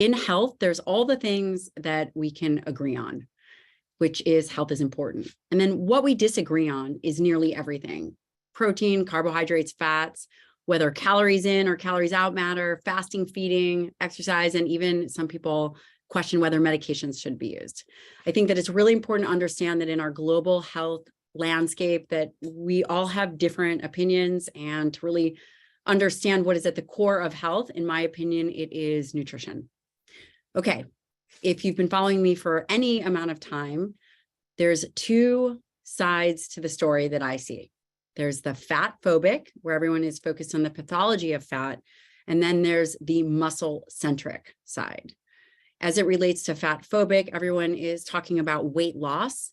in health, there's all the things that we can agree on, which is health is important. And then what we disagree on is nearly everything: protein, carbohydrates, fats, whether calories in or calories out matter, fasting, feeding, exercise, and even some people question whether medications should be used. I think that it's really important to understand that in our global health landscape that we all have different opinions, and to really understand what is at the core of health, in my opinion, it is nutrition. Okay, if you've been following me for any amount of time, there's two sides to the story that I see. There's the fat phobic, where everyone is focused on the pathology of fat, and then there's the muscle-centric side. As it relates to fat phobic, everyone is talking about weight loss.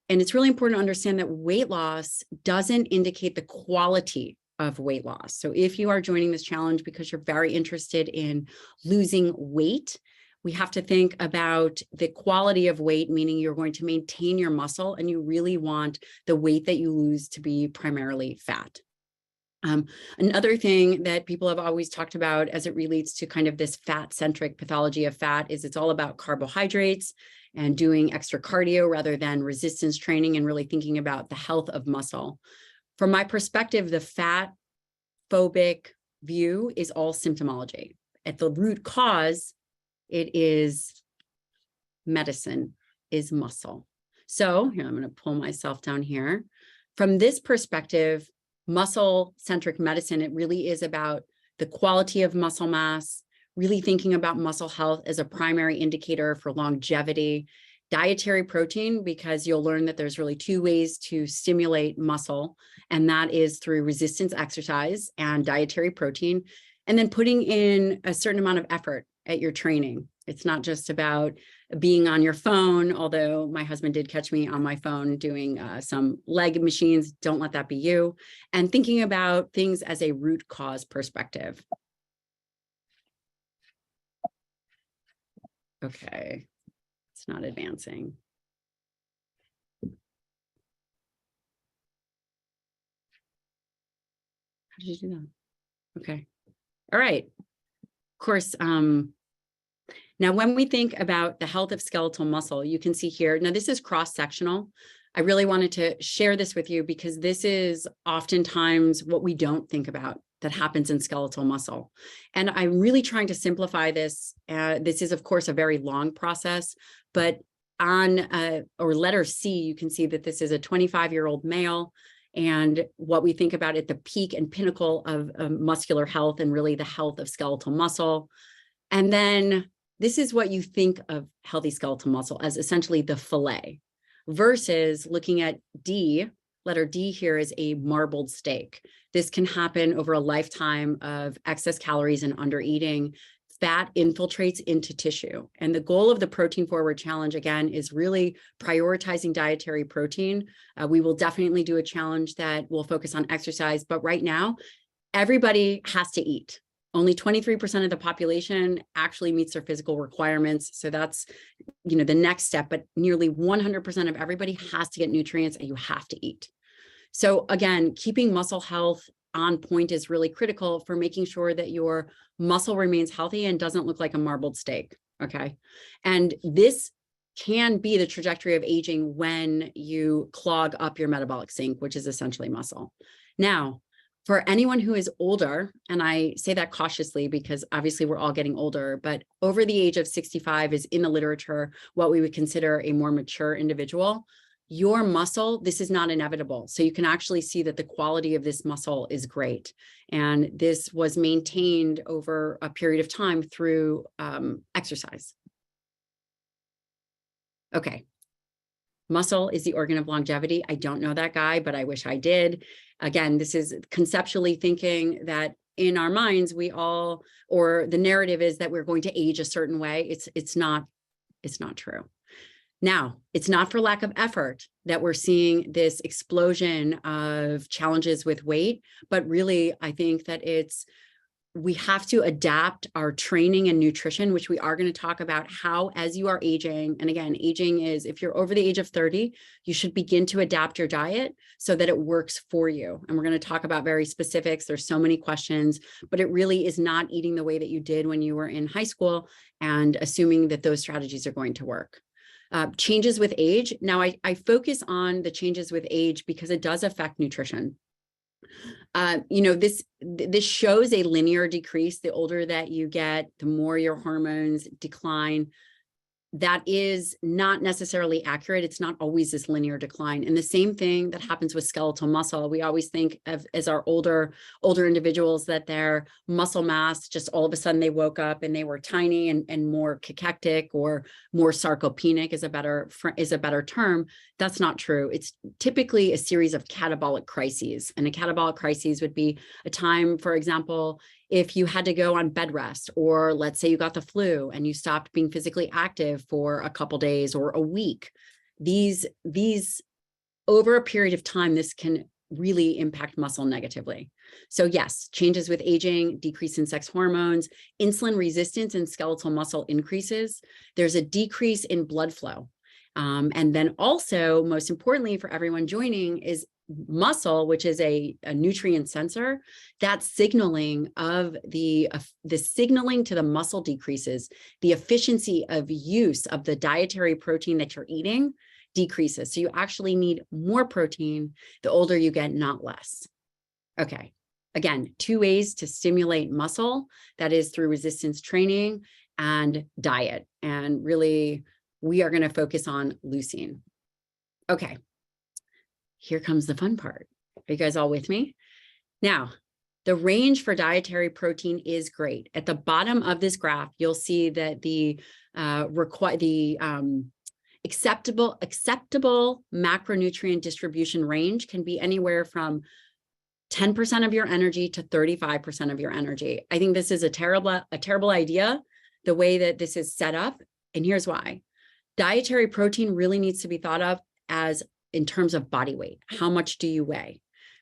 And it's really important to understand that weight loss doesn't indicate the quality of weight loss. So if you are joining this challenge because you're very interested in losing weight, we have to think about the quality of weight, meaning you're going to maintain your muscle and you really want the weight that you lose to be primarily fat. Another thing that people have always talked about as it relates to kind of this fat-centric pathology of fat is it's all about carbohydrates and doing extra cardio rather than resistance training, and really thinking about the health of muscle. From my perspective, the fat phobic view is all symptomology. At the root cause, it is medicine, is muscle. So here, I'm going to pull myself down here. From this perspective, muscle-centric medicine, it really is about the quality of muscle mass, really thinking about muscle health as a primary indicator for longevity. Dietary protein, because you'll learn that there's really two ways to stimulate muscle, and that is through resistance exercise and dietary protein, and then putting in a certain amount of effort at your training. It's not just about being on your phone, although my husband did catch me on my phone doing some leg machines. Don't let that be you. And thinking about things as a root cause perspective. Okay, it's not advancing. How did you do that? Okay, all right. Of course, now when we think about the health of skeletal muscle, you can see here, now this is cross-sectional. I really wanted to share this with you because this is oftentimes what we don't think about that happens in skeletal muscle. And I'm really trying to simplify this. This is, of course, a very long process, but on or letter C, you can see that this is a 25-year-old male. And what we think about at the peak and pinnacle of muscular health and really the health of skeletal muscle. And then this is what you think of healthy skeletal muscle as essentially the fillet, versus looking at D. Letter D here is a marbled steak. This can happen over a lifetime of excess calories and under eating. Fat infiltrates into tissue. And the goal of the Protein Forward Challenge, again, is really prioritizing dietary protein. We will definitely do a challenge that will focus on exercise, but right now, everybody has to eat. Only 23% of the population actually meets their physical requirements. So that's, the next step, but nearly 100% of everybody has to get nutrients and you have to eat. So again, keeping muscle health on point is really critical for making sure that your muscle remains healthy and doesn't look like a marbled steak, okay? And this can be the trajectory of aging when you clog up your metabolic sink, which is essentially muscle. Now, for anyone who is older, and I say that cautiously because obviously we're all getting older, but over the age of 65 is in the literature what we would consider a more mature individual. Your muscle, this is not inevitable. So you can actually see that the quality of this muscle is great. And this was maintained over a period of time through exercise. Okay. Muscle is the organ of longevity. I don't know that guy, but I wish I did. Again, this is conceptually thinking that in our minds, we all, or the narrative is that we're going to age a certain way. It's not true. Now, it's not for lack of effort that we're seeing this explosion of challenges with weight, but really, I think that it's we have to adapt our training and nutrition, which we are going to talk about how, as you are aging, and again, aging is, if you're over the age of 30, you should begin to adapt your diet so that it works for you. And we're going to talk about very specifics. There's so many questions, but it really is not eating the way that you did when you were in high school and assuming that those strategies are going to work. Changes with age. Now, I focus on the changes with age because it does affect nutrition. This shows a linear decrease. The older that you get, the more your hormones decline. That is not necessarily accurate. It's not always this linear decline. And the same thing that happens with skeletal muscle. We always think of as our older individuals that their muscle mass, just all of a sudden they woke up and they were tiny and more cachectic or more sarcopenic is a better term. That's not true. It's typically a series of catabolic crises. And a catabolic crisis would be a time, for example, if you had to go on bed rest, or let's say you got the flu and you stopped being physically active for a couple days or a week, these over a period of time, this can really impact muscle negatively. So yes, changes with aging, decrease in sex hormones, insulin resistance and skeletal muscle increases. There's a decrease in blood flow. And then also, most importantly for everyone joining, is muscle, which is a nutrient sensor. That signaling of the signaling to the muscle decreases. The efficiency of use of the dietary protein that you're eating decreases. So you actually need more protein the older you get, not less. Okay. Again, 2 ways to stimulate muscle. That is through resistance training and diet. And really, we are going to focus on leucine. Okay. Here comes the fun part. Are you guys all with me? Now, the range for dietary protein is great. At the bottom of this graph, you'll see that the acceptable macronutrient distribution range can be anywhere from 10% of your energy to 35% of your energy. I think this is a terrible idea, the way that this is set up. And here's why. Dietary protein really needs to be thought of as in terms of body weight. How much do you weigh?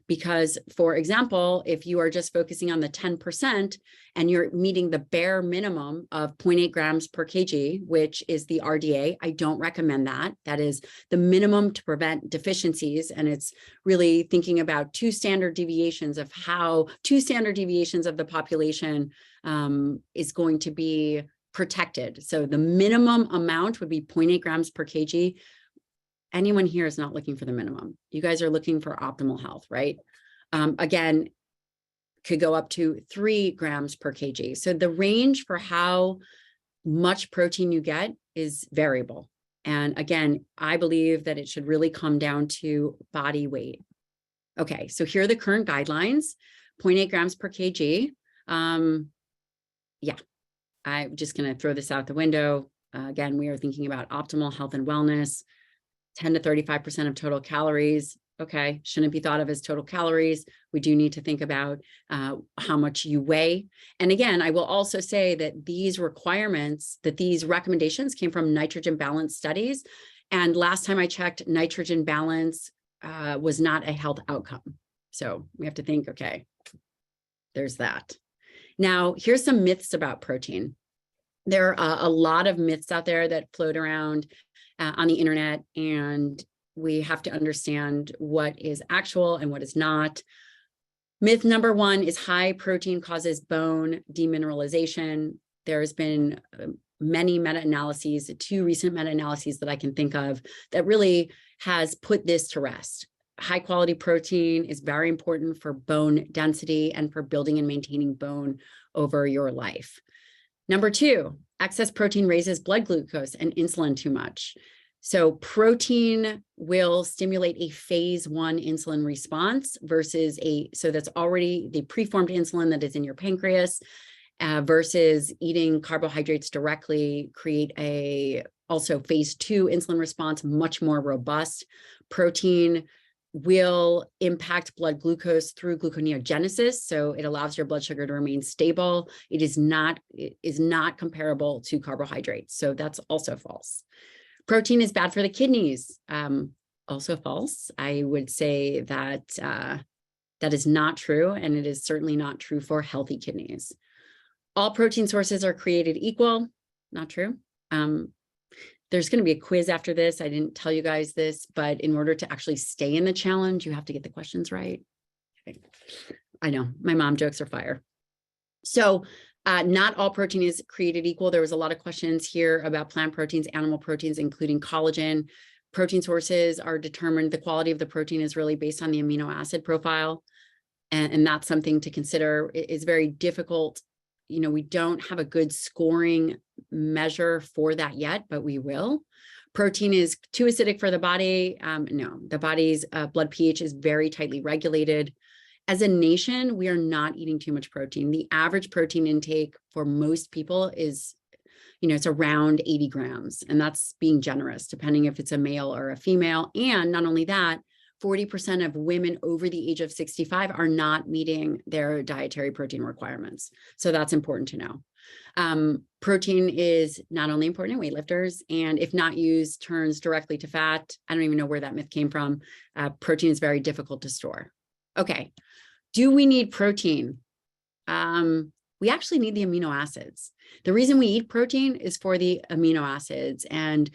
Because, for example, if you are just focusing on the 10% and you're meeting the bare minimum of 0.8 grams per kg, which is the RDA, I don't recommend that. That is the minimum to prevent deficiencies. And it's really thinking about two standard deviations of the population is going to be protected. So the minimum amount would be 0.8 grams per kg. Anyone here is not looking for the minimum. You guys are looking for optimal health, right? Again, could go up to 3 grams per kg. So the range for how much protein you get is variable. And again, I believe that it should really come down to body weight. Okay, so here are the current guidelines, 0.8 grams per kg. Yeah, I'm just going to throw this out the window. Again, we are thinking about optimal health and wellness. 10 to 35% of total calories. Okay, shouldn't be thought of as total calories. We do need to think about how much you weigh. And again, I will also say that these requirements, that these recommendations came from nitrogen balance studies. And last time I checked, nitrogen balance was not a health outcome. So we have to think, okay, there's that. Now, here's some myths about protein. There are a lot of myths out there that float around on the internet, and we have to understand what is actual and what is not. Myth number 1 is high protein causes bone demineralization. There's been many meta-analyses, 2 recent meta-analyses that I can think of that really has put this to rest. High quality protein is very important for bone density and for building and maintaining bone over your life. Number 2, excess protein raises blood glucose and insulin too much. So protein will stimulate a phase 1 insulin response versus so that's already the preformed insulin that is in your pancreas versus eating carbohydrates directly create also phase 2 insulin response, much more robust. Protein will impact blood glucose through gluconeogenesis. So it allows your blood sugar to remain stable. It is not comparable to carbohydrates. So that's also false. Protein is bad for the kidneys. Also false. I would say that That is not true, and it is certainly not true for healthy kidneys. All protein sources are created equal. Not true. There's going to be a quiz after this. I didn't tell you guys this, but in order to actually stay in the challenge, you have to get the questions right. Okay. I know, my mom jokes are fire. So not all protein is created equal. There was a lot of questions here about plant proteins, animal proteins, including collagen. Protein sources are determined, the quality of the protein is really based on the amino acid profile. And that's something to consider. It is very difficult. You know, we don't have a good scoring measure for that yet, but we will. Protein is too acidic for the body. No, the body's blood pH is very tightly regulated. As a nation, we are not eating too much protein. The average protein intake for most people is, you know, it's around 80 grams, and that's being generous, depending if it's a male or a female. And not only that, 40% of women over the age of 65 are not meeting their dietary protein requirements. So that's important to know. Protein is not only important in weightlifters, and if not used, turns directly to fat. I don't even know where that myth came from. Protein is very difficult to store. Okay, do we need protein? We actually need the amino acids. The reason we eat protein is for the amino acids, and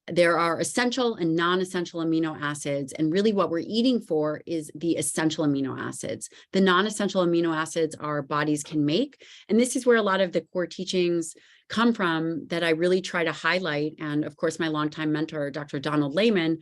there are essential and non-essential amino acids. And really what we're eating for is the essential amino acids. The non-essential amino acids our bodies can make. And this is where a lot of the core teachings come from that I really try to highlight. And of course, my longtime mentor, Dr. Donald Layman,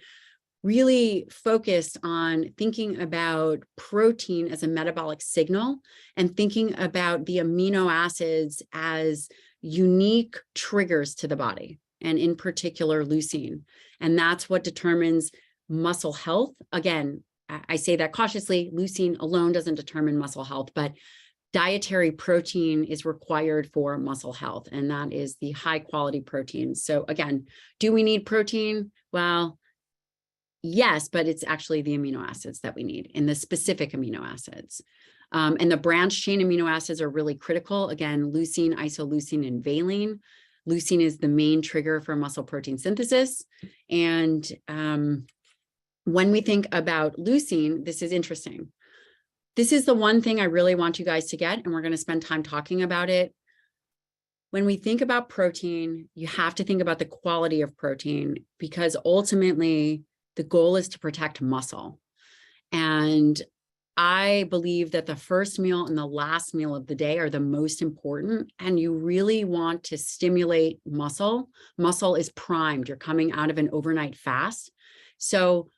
really focused on thinking about protein as a metabolic signal and thinking about the amino acids as unique triggers to the body, and in particular leucine. And that's what determines muscle health. Again, I say that cautiously, leucine alone doesn't determine muscle health, but dietary protein is required for muscle health, and that is the high quality protein. So again, do we need protein? Well, yes, but it's actually the amino acids that we need, and the specific amino acids. And the branch chain amino acids are really critical. Again, leucine, isoleucine, and valine. Leucine is the main trigger for muscle protein synthesis. And when we think about leucine, this is interesting. This is the one thing I really want you guys to get, and we're going to spend time talking about it. When we think about protein, you have to think about the quality of protein, because ultimately the goal is to protect muscle. And I believe that the first meal and the last meal of the day are the most important, and you really want to stimulate muscle. Muscle is primed. You're coming out of an overnight fast. So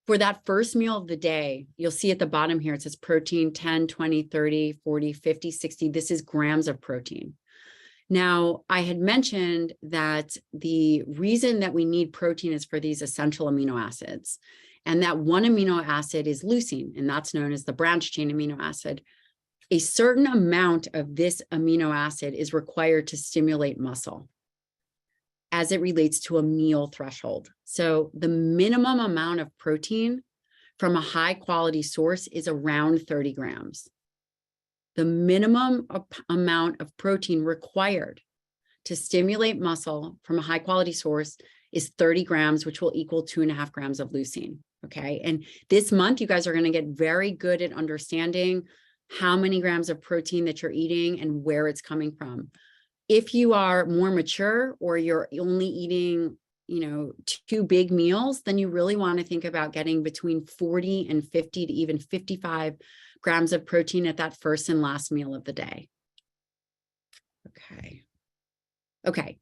for that first meal of the day, you'll see at the bottom here, it says protein 10, 20, 30, 40, 50, 60. This is grams of protein. Now, I had mentioned that the reason that we need protein is for these essential amino acids. And that one amino acid is leucine, and that's known as the branch chain amino acid. A certain amount of this amino acid is required to stimulate muscle as it relates to a meal threshold. So the minimum amount of protein from a high quality source is around 30 grams. The minimum amount of protein required to stimulate muscle from a high quality source is 30 grams, which will equal 2.5 grams of leucine. Okay. And this month, you guys are going to get very good at understanding how many grams of protein that you're eating and where it's coming from. If you are more mature, or you're only eating, you know, 2 big meals, then you really want to think about getting between 40 and 50 to even 55 grams of protein at that first and last meal of the day. Okay. Okay.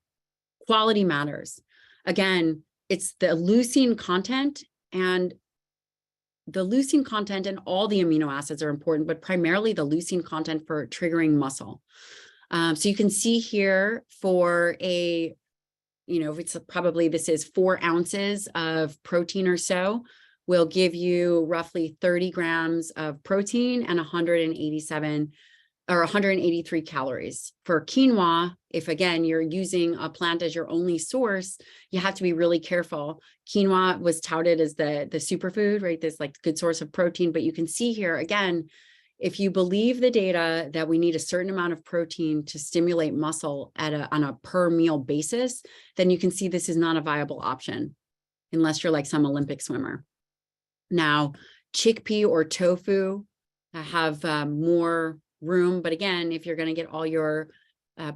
Quality matters. Again, it's the leucine content, and the leucine content and all the amino acids are important, but primarily the leucine content for triggering muscle. So you can see here for a, you know, it's probably, this is 4 ounces of protein or so, will give you roughly 30 grams of protein and 187 or 183 calories. For quinoa, if again, you're using a plant as your only source, you have to be really careful. Quinoa was touted as the superfood, right? This like good source of protein, but you can see here, again, if you believe the data that we need a certain amount of protein to stimulate muscle on a per meal basis, then you can see this is not a viable option unless you're like some Olympic swimmer. Now, chickpea or tofu have more room. But again, if you're going to get all your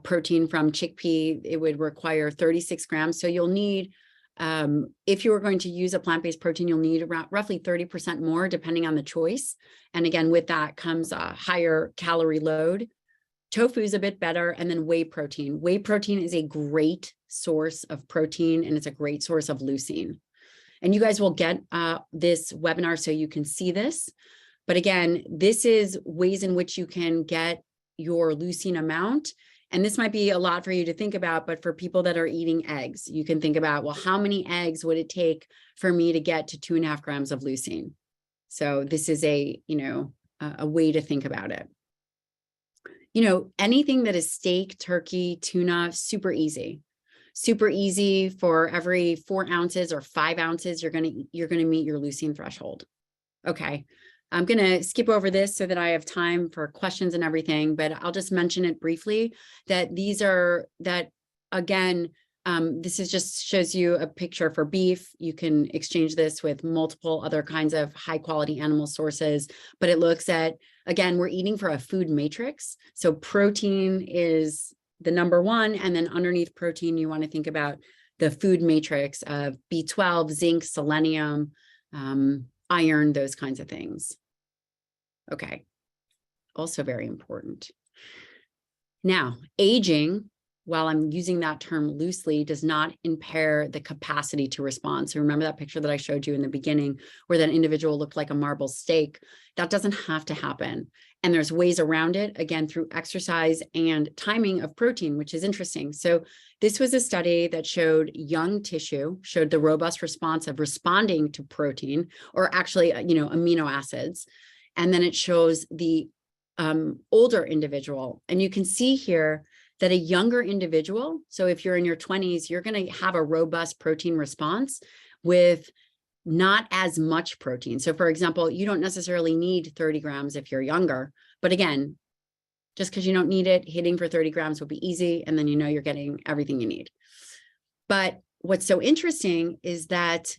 protein from chickpea, it would require 36 grams. So you'll need, if you were going to use a plant-based protein, you'll need around roughly 30% more, depending on the choice. And again, with that comes a higher calorie load. Tofu is a bit better, and then whey protein. Whey protein is a great source of protein, and it's a great source of leucine. And you guys will get this webinar so you can see this. But again, this is ways in which you can get your leucine amount. And this might be a lot for you to think about, but for people that are eating eggs, you can think about, well, how many eggs would it take for me to get to 2.5 grams of leucine? So this is a way to think about it. Anything that is steak, turkey, tuna, super easy. Super easy. For every 4 ounces or 5 ounces, you're gonna meet your leucine threshold. Okay, I'm gonna skip over this so that I have time for questions and everything, but I'll just mention it briefly that this is just shows you a picture for beef. You can exchange this with multiple other kinds of high quality animal sources, but it looks at, again, we're eating for a food matrix. So protein is the number one, and then underneath protein, you want to think about the food matrix of B12, zinc, selenium, iron, those kinds of things. Okay, also very important. Now, aging, while I'm using that term loosely, does not impair the capacity to respond. So remember that picture that I showed you in the beginning where that individual looked like a marble steak? That doesn't have to happen. And there's ways around it, again, through exercise and timing of protein, which is interesting. So this was a study that showed young tissue, showed the robust response of responding to protein, or actually, amino acids. And then it shows the older individual. And you can see here that a younger individual, so if you're in your 20s, you're going to have a robust protein response with not as much protein. So for example, you don't necessarily need 30 grams if you're younger, but again, just because you don't need it, hitting for 30 grams will be easy, and then you're getting everything you need. But what's so interesting is that,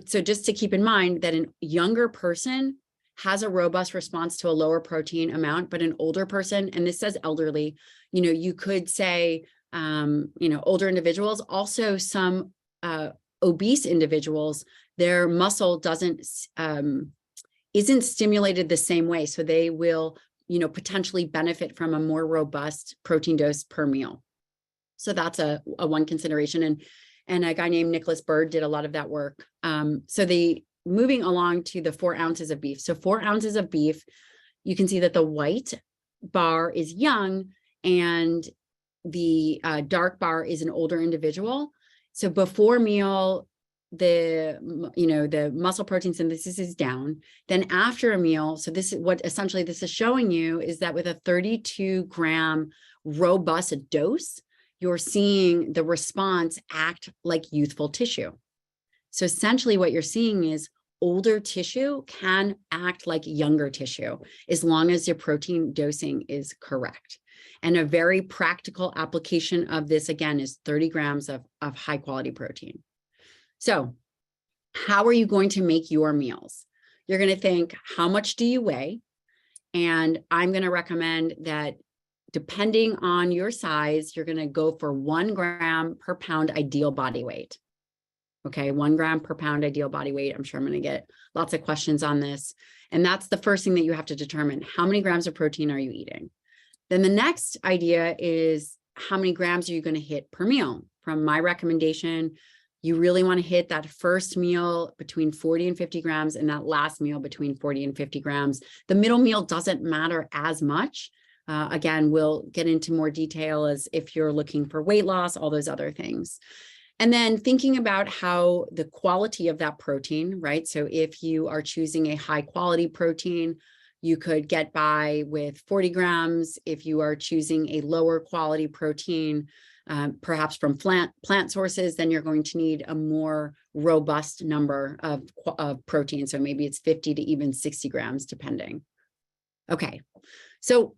so just to keep in mind that a younger person has a robust response to a lower protein amount, but an older person, and this says elderly, you could say, older individuals, also some obese individuals, their muscle isn't stimulated the same way. So they will, potentially benefit from a more robust protein dose per meal. So that's a one consideration. And a guy named Nicholas Bird did a lot of that work. Moving along to the 4 ounces of beef. So 4 ounces of beef, you can see that the white bar is young and the dark bar is an older individual. So before meal, the muscle protein synthesis is down. Then after a meal, so this is what essentially this is showing you, is that with a 32 gram robust dose, you're seeing the response act like youthful tissue. So essentially what you're seeing is older tissue can act like younger tissue as long as your protein dosing is correct. And a very practical application of this, again, is 30 grams of high quality protein. So how are you going to make your meals? You're going to think, how much do you weigh? And I'm going to recommend that depending on your size, you're going to go for 1 gram per pound ideal body weight. Okay, 1 gram per pound ideal body weight. I'm sure I'm going to get lots of questions on this. And that's the first thing that you have to determine. How many grams of protein are you eating? Then the next idea is, how many grams are you going to hit per meal? From my recommendation, you really want to hit that first meal between 40 and 50 grams and that last meal between 40 and 50 grams. The middle meal doesn't matter as much. Again, we'll get into more detail as if you're looking for weight loss, all those other things. And then thinking about how the quality of that protein, right? So if you are choosing a high quality protein, you could get by with 40 grams. If you are choosing a lower quality protein, perhaps from plant sources, then you're going to need a more robust number of protein. So maybe it's 50 to even 60 grams, depending. Okay, so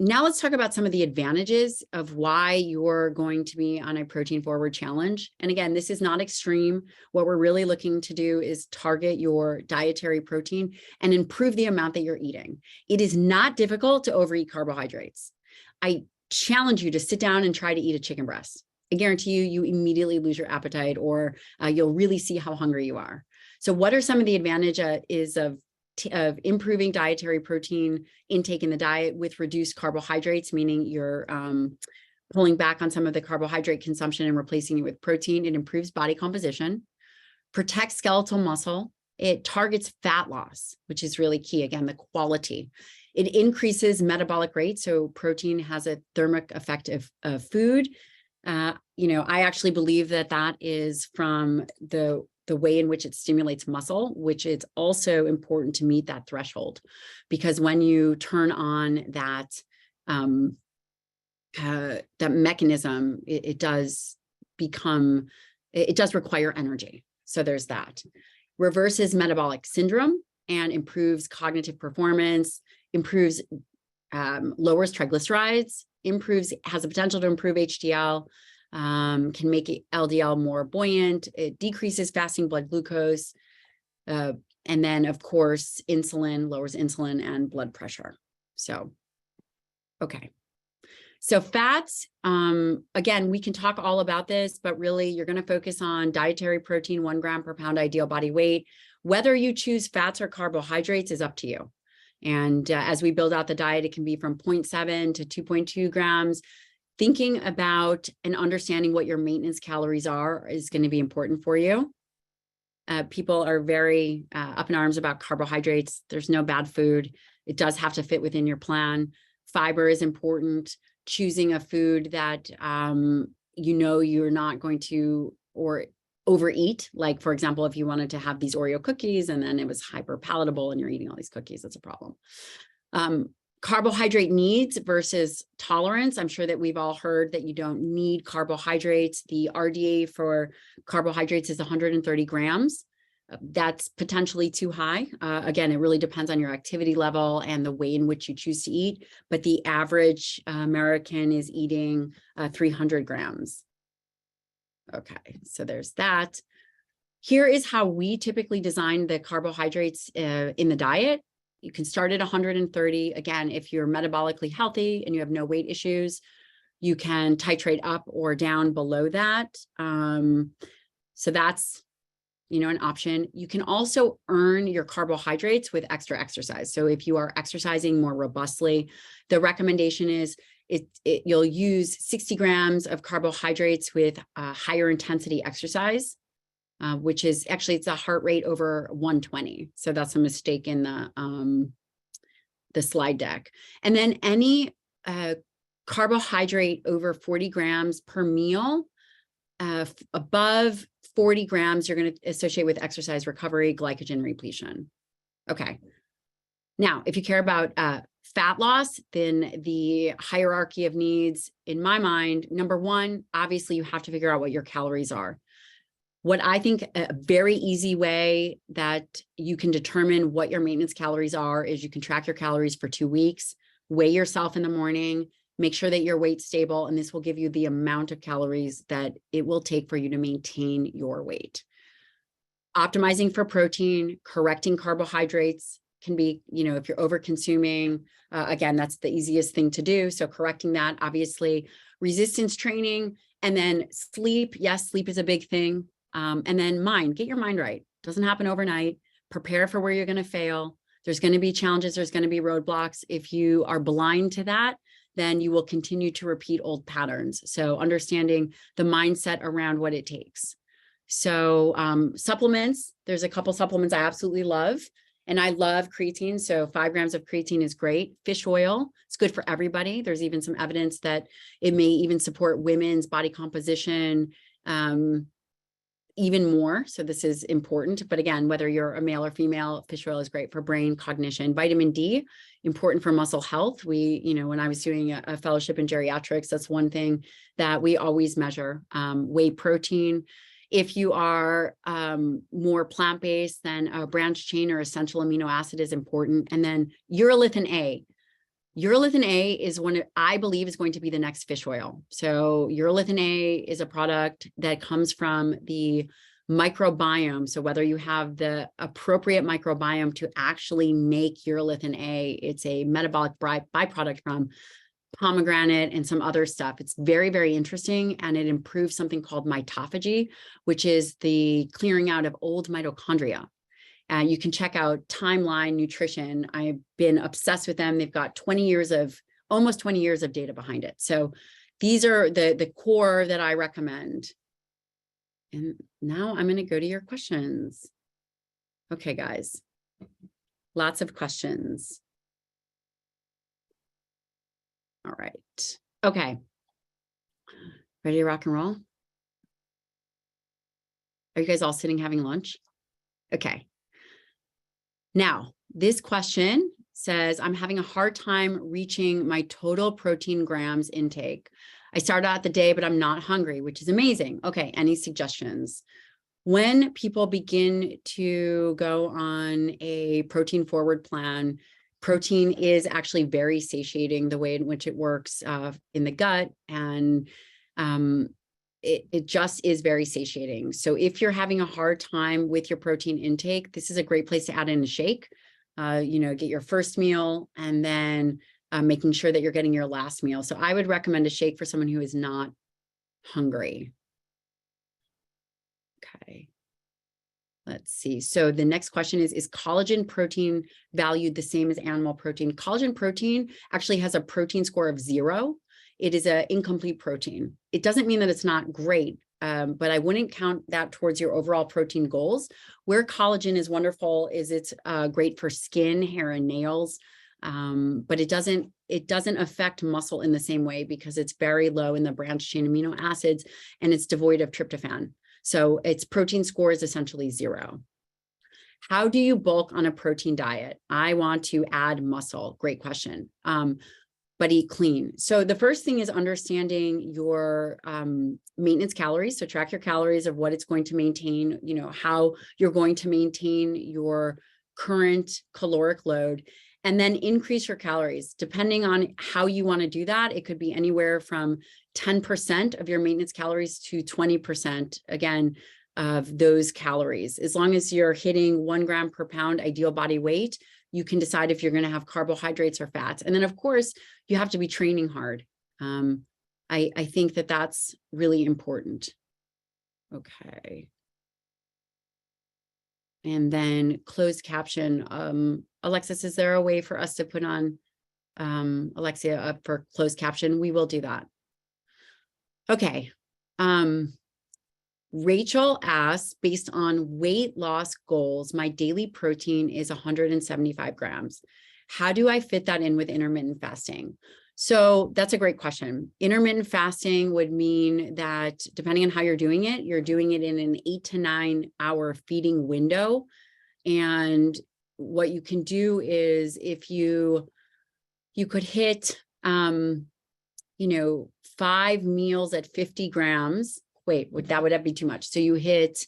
Now let's talk about some of the advantages of why you're going to be on a protein forward challenge. And again, this is not extreme. What we're really looking to do is target your dietary protein and improve the amount that you're eating. It is not difficult to overeat carbohydrates. I challenge you to sit down and try to eat a chicken breast. I guarantee you, you immediately lose your appetite, or you'll really see how hungry you are. So what are some of the advantages of improving dietary protein intake in the diet with reduced carbohydrates, meaning you're pulling back on some of the carbohydrate consumption and replacing it with protein? It improves body composition, protects skeletal muscle. It targets fat loss, which is really key. Again, the quality. It increases metabolic rate. So protein has a thermic effect of food. I actually believe that is from the way in which it stimulates muscle, which is also important to meet that threshold, because when you turn on that mechanism, it does require energy. So there's that. Reverses metabolic syndrome and improves cognitive performance, lowers triglycerides, has the potential to improve HDL, can make LDL more buoyant. It decreases fasting blood glucose. And then, of course, lowers insulin and blood pressure. So, okay. So fats, again, we can talk all about this, but really you're going to focus on dietary protein, 1 gram per pound ideal body weight. Whether you choose fats or carbohydrates is up to you. And as we build out the diet, it can be from 0.7 to 2.2 grams. Thinking about and understanding what your maintenance calories are is going to be important for you. People are very up in arms about carbohydrates. There's no bad food. It does have to fit within your plan. Fiber is important. Choosing a food that you're not going to or overeat. Like, for example, if you wanted to have these Oreo cookies and then it was hyper palatable and you're eating all these cookies, that's a problem. Carbohydrate needs versus tolerance. I'm sure that we've all heard that you don't need carbohydrates. The RDA for carbohydrates is 130 grams. That's potentially too high. Again, it really depends on your activity level and the way in which you choose to eat. But the average American is eating 300 grams. Okay, so there's that. Here is how we typically design the carbohydrates in the diet. You can start at 130. Again, if you're metabolically healthy and you have no weight issues, you can titrate up or down below that. So that's, an option. You can also earn your carbohydrates with extra exercise. So if you are exercising more robustly, the recommendation is you'll use 60 grams of carbohydrates with higher intensity exercise. Which is actually, it's a heart rate over 120. So that's a mistake in the slide deck. And then any carbohydrate over 40 grams per meal, above 40 grams, you're going to associate with exercise recovery, glycogen repletion. Okay. Now, if you care about fat loss, then the hierarchy of needs, in my mind, number one, obviously you have to figure out what your calories are. What I think a very easy way that you can determine what your maintenance calories are is you can track your calories for 2 weeks, weigh yourself in the morning, make sure that your weight's stable, and this will give you the amount of calories that it will take for you to maintain your weight. Optimizing for protein, correcting carbohydrates can be, if you're over consuming, again, that's the easiest thing to do. So correcting that, obviously, resistance training, and then sleep. Yes, sleep is a big thing. And then get your mind right. Doesn't happen overnight. Prepare for where you're going to fail. There's going to be challenges. There's going to be roadblocks. If you are blind to that, then you will continue to repeat old patterns. So understanding the mindset around what it takes. So supplements, there's a couple supplements I absolutely love. And I love creatine. So 5 grams of creatine is great. Fish oil, it's good for everybody. There's even some evidence that it may even support women's body composition, even more. So this is important. But again, whether you're a male or female, fish oil is great for brain cognition. Vitamin D, important for muscle health. When I was doing a fellowship in geriatrics, that's one thing that we always measure. Whey protein. If you are more plant-based, then a branched chain or essential amino acid is important. And then urolithin A. Urolithin A is I believe is going to be the next fish oil. So urolithin A is a product that comes from the microbiome. So whether you have the appropriate microbiome to actually make urolithin A, it's a metabolic byproduct from pomegranate and some other stuff. It's very, very interesting, and it improves something called mitophagy, which is the clearing out of old mitochondria. You can check out Timeline Nutrition. I've been obsessed with them. They've got almost 20 years of data behind it. So these are the core that I recommend. And now I'm going to go to your questions. Okay, guys, lots of questions. All right. Okay. Ready to rock and roll? Are you guys all sitting having lunch? Okay. Now, this question says, I'm having a hard time reaching my total protein grams intake. I started out the day, but I'm not hungry, which is amazing. Okay, any suggestions? When people begin to go on a protein forward plan, protein is actually very satiating the way in which it works in the gut, and it just is very satiating. So if you're having a hard time with your protein intake, this is a great place to add in a shake. Get your first meal and then making sure that you're getting your last meal. So I would recommend a shake for someone who is not hungry. Okay. Let's see. So the next question is collagen protein valued the same as animal protein? Collagen protein actually has a protein score of 0. It is an incomplete protein. It doesn't mean that it's not great, but I wouldn't count that towards your overall protein goals. Where collagen is wonderful is it's great for skin, hair, and nails, but it doesn't affect muscle in the same way because it's very low in the branched chain amino acids and it's devoid of tryptophan. So its protein score is essentially 0. How do you bulk on a protein diet? I want to add muscle. Great question. But eat clean. So the first thing is understanding your maintenance calories. So track your calories of what it's going to maintain, how you're going to maintain your current caloric load, and then increase your calories. Depending on how you want to do that, it could be anywhere from 10% of your maintenance calories to 20%, again, of those calories. As long as you're hitting 1 gram per pound ideal body weight, you can decide if you're going to have carbohydrates or fats. And then, of course, you have to be training hard. I think that that's really important. Okay. And then closed caption. Alexis, is there a way for us to put on Alexia up for closed caption? We will do that. Okay. Rachel asks, based on weight loss goals, my daily protein is 175 grams. How do I fit that in with intermittent fasting? So that's a great question. Intermittent fasting would mean that depending on how you're doing it in an 8 to 9 hour feeding window. And what you can do is if you could hit, 5 meals at 50 grams. Wait, would that be too much? So you hit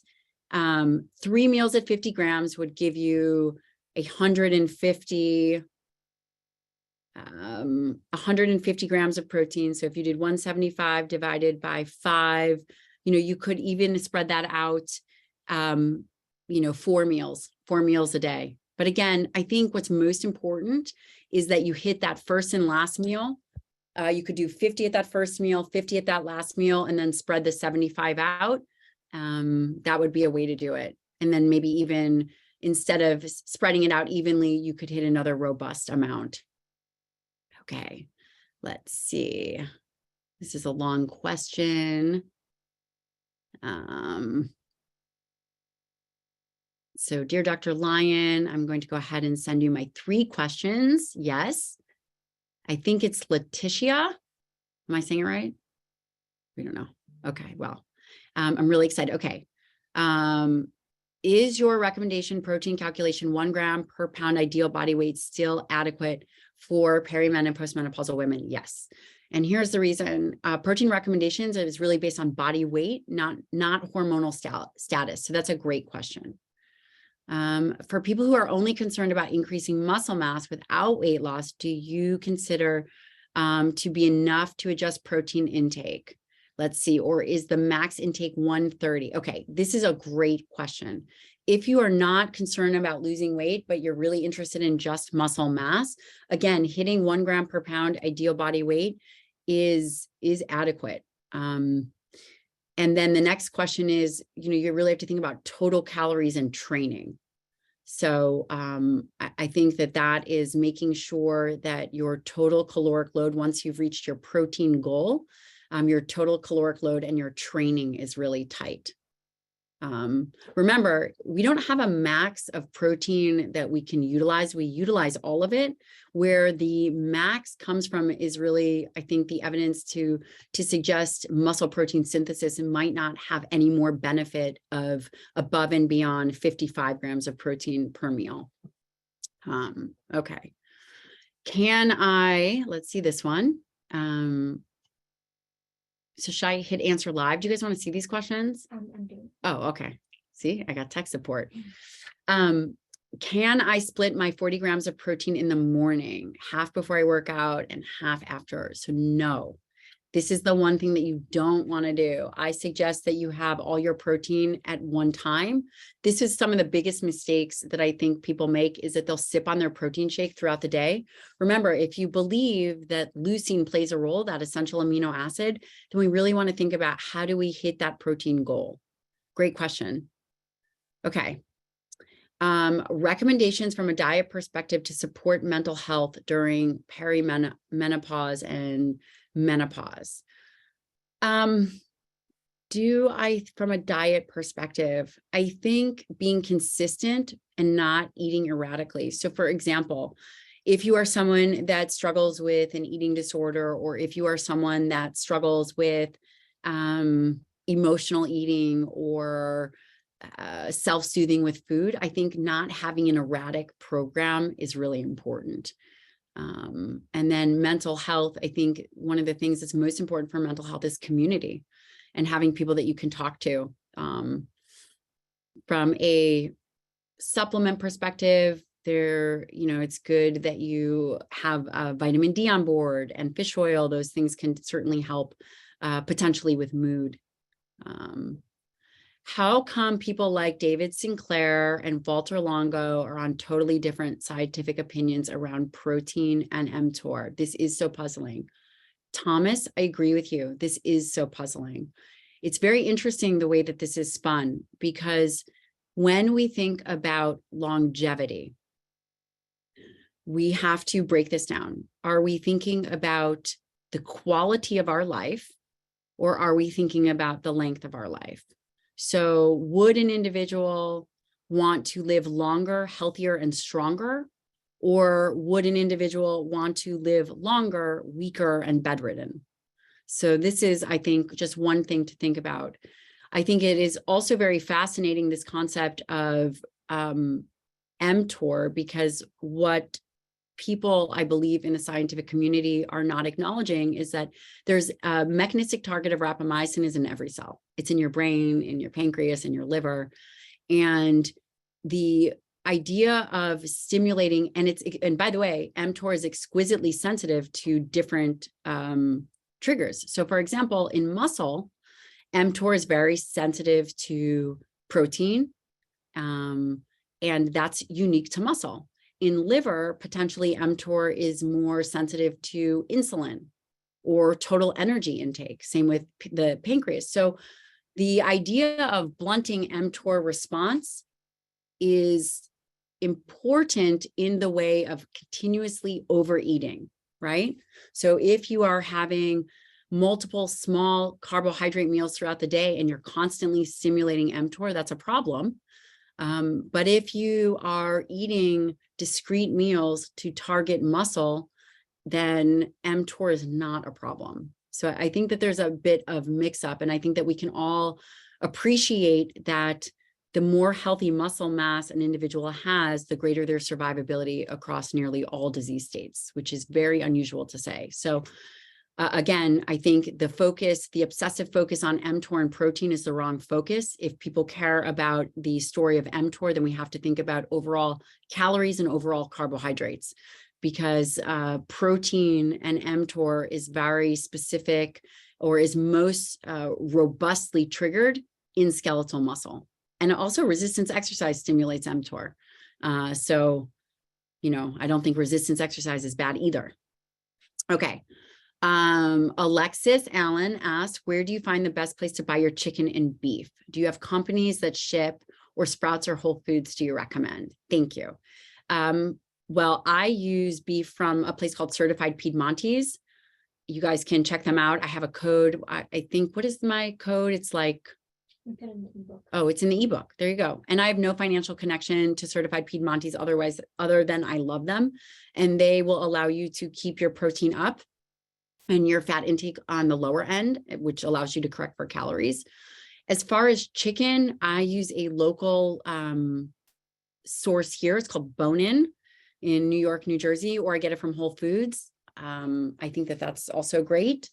3 meals at 50 grams would give you 150 grams of protein. So if you did 175 divided by 5, you could even spread that out, 4 meals a day. But again, I think what's most important is that you hit that first and last meal. You could do 50 at that first meal, 50 at that last meal, and then spread the 75 out. That would be a way to do it. And then maybe even instead of spreading it out evenly, you could hit another robust amount. Okay, let's see. This is a long question. So dear Dr. Lyon, I'm going to go ahead and send you my 3 questions. Yes. I think it's Letitia. Am I saying it right? We don't know. Okay, well, I'm really excited. Okay. Is your recommendation protein calculation 1 gram per pound ideal body weight still adequate for perimenopause and postmenopausal women? Yes. And here's the reason. Protein recommendations is really based on body weight, not hormonal status. So that's a great question. For people who are only concerned about increasing muscle mass without weight loss, do you consider to be enough to adjust protein intake? Let's see, or is the max intake 130? Okay, this is a great question. If you are not concerned about losing weight, but you're really interested in just muscle mass, again, hitting 1 gram per pound ideal body weight is adequate. And then the next question is, you really have to think about total calories and training. So I think that is making sure that your total caloric load, once you've reached your protein goal, your total caloric load and your training is really tight. Remember, we don't have a max of protein that we can utilize. We utilize all of it. Where the max comes from is really, I think, the evidence to suggest muscle protein synthesis might not have any more benefit of above and beyond 55 grams of protein per meal. Okay. Let's see this one. So should I hit answer live? Do you guys want to see these questions? I'm doing. Oh, okay. See, I got tech support. Can I split my 40 grams of protein in the morning, half before I work out and half after? So no, this is the one thing that you don't want to do. I suggest that you have all your protein at one time. This is some of the biggest mistakes that I think people make, is that they'll sip on their protein shake throughout the day. Remember, if you believe that leucine plays a role, that essential amino acid, then we really want to think about, how do we hit that protein goal? Great question. Okay. Recommendations from a diet perspective to support mental health during perimenopause and menopause. From a diet perspective, I think being consistent and not eating erratically. So for example, if you are someone that struggles with an eating disorder, or if you are someone that struggles with emotional eating or self-soothing with food, I think not having an erratic program is really important. And then mental health, I think one of the things that's most important for mental health is community and having people that you can talk to. From a supplement perspective, it's good that you have vitamin D on board and fish oil. Those things can certainly help potentially with mood. How come people like David Sinclair and Walter Longo are on totally different scientific opinions around protein and mTOR? This is so puzzling. Thomas, I agree with you. This is so puzzling. It's very interesting the way that this is spun, because when we think about longevity, we have to break this down. Are we thinking about the quality of our life, or are we thinking about the length of our life? So would an individual want to live longer, healthier, and stronger? Or would an individual want to live longer, weaker, and bedridden? So this is, I think, just one thing to think about. I think it is also very fascinating, this concept of mTOR, because what people, I believe, in the scientific community are not acknowledging is that there's a mechanistic target of rapamycin is in every cell. It's in your brain, in your pancreas, in your liver. And the idea of stimulating, and by the way, mTOR is exquisitely sensitive to different triggers. So for example, in muscle, mTOR is very sensitive to protein, and that's unique to muscle. In liver, potentially mTOR is more sensitive to insulin or total energy intake, same with the pancreas. So the idea of blunting mTOR response is important in the way of continuously overeating, right? So if you are having multiple small carbohydrate meals throughout the day and you're constantly stimulating mTOR, that's a problem. But if you are eating discrete meals to target muscle, then mTOR is not a problem. So I think that there's a bit of mix up, and I think that we can all appreciate that the more healthy muscle mass an individual has, the greater their survivability across nearly all disease states, which is very unusual to say. So Again, I think the obsessive focus on mTOR and protein is the wrong focus. If people care about the story of mTOR, then we have to think about overall calories and overall carbohydrates, because protein and mTOR is very specific, or is most robustly triggered in skeletal muscle. And also resistance exercise stimulates mTOR. So, I don't think resistance exercise is bad either. Okay. Alexis Allen asked, where do you find the best place to buy your chicken and beef? Do you have companies that ship, or Sprouts or Whole Foods do you recommend? Thank you. Well, I use beef from a place called Certified Piedmontese. You guys can check them out. I have a code. I think, what is my code? It's like, oh, it's in the ebook. There you go. And I have no financial connection to Certified Piedmontese other than I love them. And they will allow you to keep your protein up and your fat intake on the lower end, which allows you to correct for calories. As far as chicken, I use a local source here. It's called Bone in New York, New Jersey, or I get it from Whole Foods. I think that that's also great.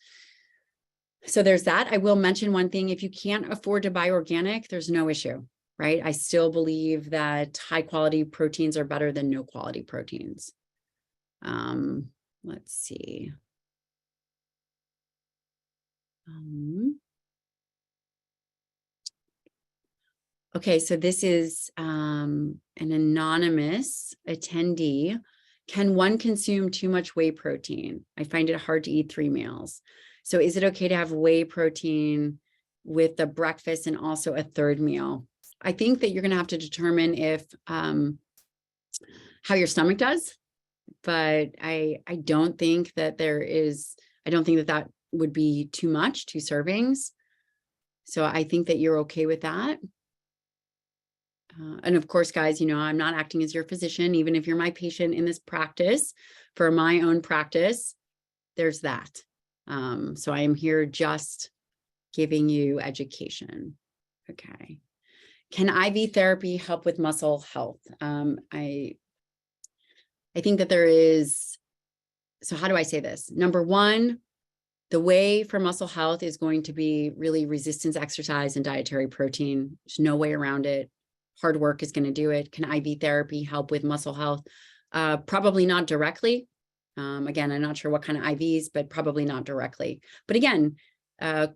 So there's that. I will mention one thing. If you can't afford to buy organic, there's no issue, right? I still believe that high quality proteins are better than no quality proteins. Let's see. Okay, so this is an anonymous attendee. Can one consume too much whey protein? I find it hard to eat 3 meals. So is it okay to have whey protein with the breakfast and also a 3rd meal? I think that you're going to have to determine if how your stomach does, but I don't think that that would be too much, 2 servings. So I think that you're okay with that. And of course, guys, I'm not acting as your physician, even if you're my patient in this practice. For my own practice, there's that. So I am here just giving you education. Okay. Can IV therapy help with muscle health? I think that there is. So how do I say this? Number one, the way for muscle health is going to be really resistance exercise and dietary protein. There's no way around it. Hard work is going to do it. Can IV therapy help with muscle health? Probably not directly. Again, I'm not sure what kind of IVs, but probably not directly. But again,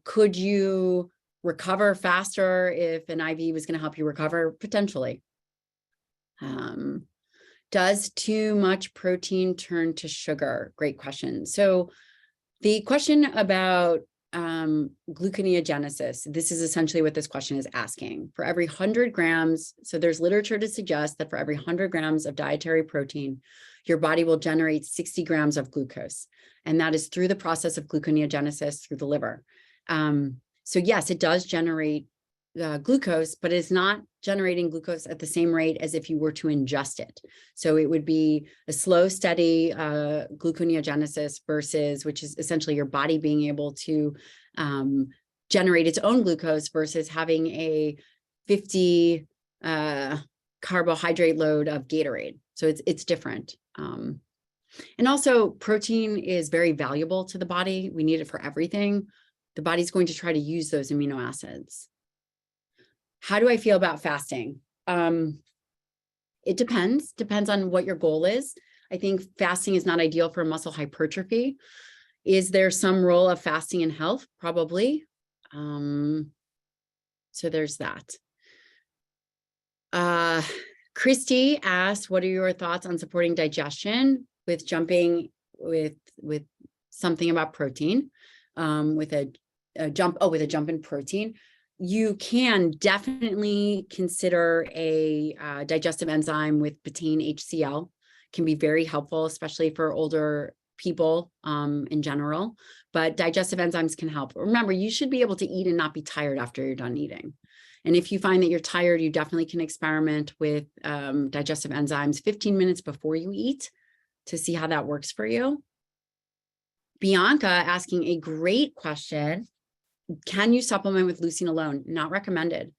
could you recover faster if an IV was going to help you recover? Potentially. Does too much protein turn to sugar? Great question. So the question about gluconeogenesis, this is essentially what this question is asking. For every 100 grams, so there's literature to suggest that for every 100 grams of dietary protein, your body will generate 60 grams of glucose. And that is through the process of gluconeogenesis through the liver. So yes, it does generate glucose, but it's not generating glucose at the same rate as if you were to ingest it. So it would be a slow, steady gluconeogenesis versus, which is essentially your body being able to generate its own glucose versus having a 50 carbohydrate load of Gatorade. So it's different. And also protein is very valuable to the body. We need it for everything. The body's going to try to use those amino acids. How do I feel about fasting? It depends on what your goal is. I think fasting is not ideal for muscle hypertrophy. Is there some role of fasting in health? Probably. So there's that. Christy asked, what are your thoughts on supporting digestion with jumping with something about protein, with a jump in protein? You can definitely consider a digestive enzyme with betaine HCl. Can be very helpful, especially for older people in general, but digestive enzymes can help. Remember, you should be able to eat and not be tired after you're done eating. And if you find that you're tired, you definitely can experiment with digestive enzymes 15 minutes before you eat to see how that works for you. Bianca asking a great question. Can you supplement with leucine alone? Not recommended,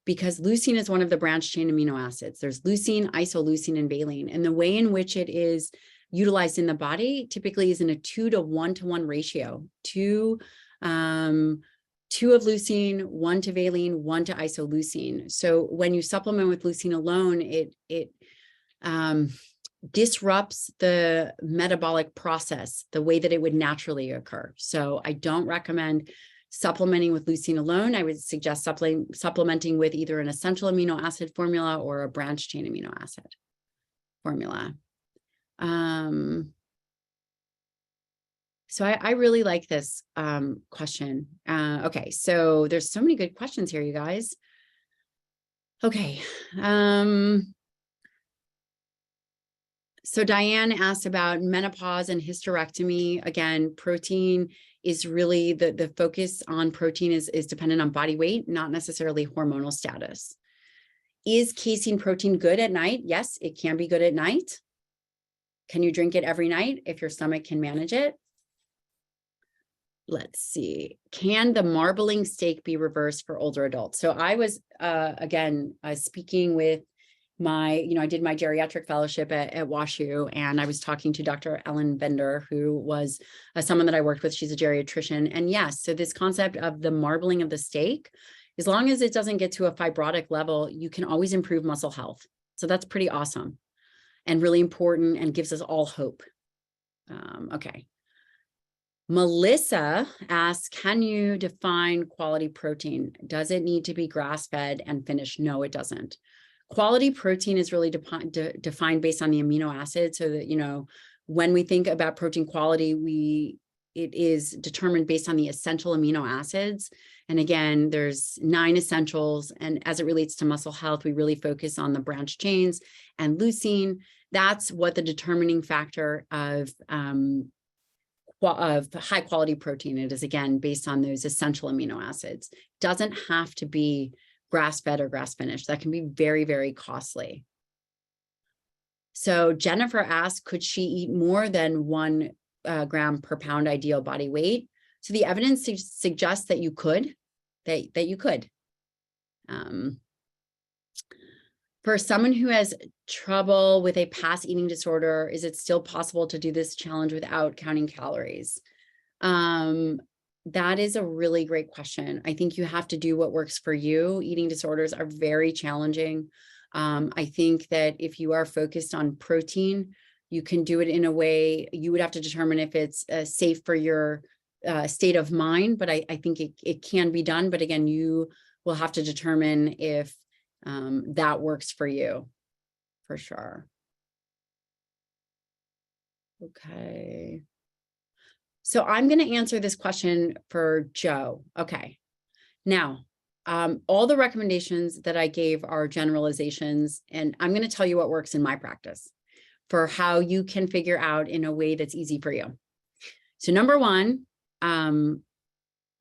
because leucine is one of the branched chain amino acids. There's leucine, isoleucine, and valine. And the way in which it is utilized in the body typically is in a 2 to 1-to-1 ratio. Two of leucine, 1 to valine, 1 to isoleucine. So when you supplement with leucine alone, it disrupts the metabolic process the way that it would naturally occur. So I don't recommend supplementing with leucine alone. I would suggest supplementing with either an essential amino acid formula or a branched chain amino acid formula. So I really like this question. Okay, so there's so many good questions here, you guys. Okay. So Diane asked about menopause and hysterectomy. Again, protein is really the focus on protein is dependent on body weight, not necessarily hormonal status. Is casein protein good at night? Yes, it can be good at night. Can you drink it every night if your stomach can manage it? Let's see. Can the marbling steak be reversed for older adults? So I was, again, speaking with I did my geriatric fellowship at WashU, and I was talking to Dr. Ellen Bender, who was someone that I worked with. She's a geriatrician. And yes, so this concept of the marbling of the steak, as long as it doesn't get to a fibrotic level, you can always improve muscle health. So that's pretty awesome and really important and gives us all hope. Okay. Melissa asks, can you define quality protein? Does it need to be grass-fed and finished? No, it doesn't. Quality protein is really defined based on the amino acids, so that, when we think about protein quality, it is determined based on the essential amino acids. And again, there's 9 essentials. And as it relates to muscle health, we really focus on the branched chains and leucine. That's what the determining factor of high quality protein it is, again, based on those essential amino acids. Doesn't have to be grass-fed or grass-finished. That can be very, very costly. So Jennifer asked, could she eat more than 1 gram per pound ideal body weight? So the evidence suggests that you could, that you could. For someone who has trouble with a past eating disorder, is it still possible to do this challenge without counting calories? That is a really great question. I think you have to do what works for you. Eating disorders are very challenging. I think that if you are focused on protein, you can do it in a way, you would have to determine if it's safe for your state of mind, but I think it can be done. But again, you will have to determine if that works for you, for sure. Okay. So I'm going to answer this question for Joe. Okay. Now, all the recommendations that I gave are generalizations, and I'm going to tell you what works in my practice for how you can figure out in a way that's easy for you. So number one,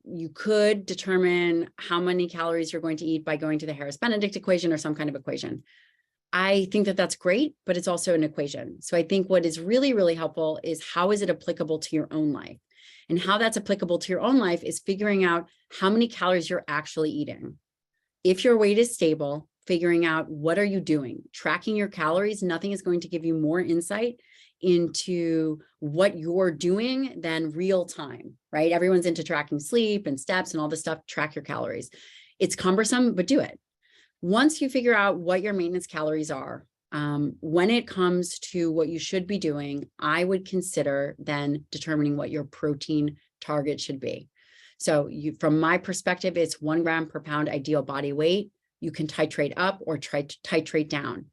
you could determine how many calories you're going to eat by going to the Harris-Benedict equation or some kind of equation. I think that that's great, but it's also an equation. So I think what is really, really helpful is how is it applicable to your own life? And how that's applicable to your own life is figuring out how many calories you're actually eating. If your weight is stable, figuring out what are you doing? Tracking your calories, nothing is going to give you more insight into what you're doing than real time, right? Everyone's into tracking sleep and steps and all this stuff. Track your calories. It's cumbersome, but do it. Once you figure out what your maintenance calories are, when it comes to what you should be doing, I would consider then determining what your protein target should be. So from my perspective, it's 1 gram per pound ideal body weight. You can titrate up or try to titrate down.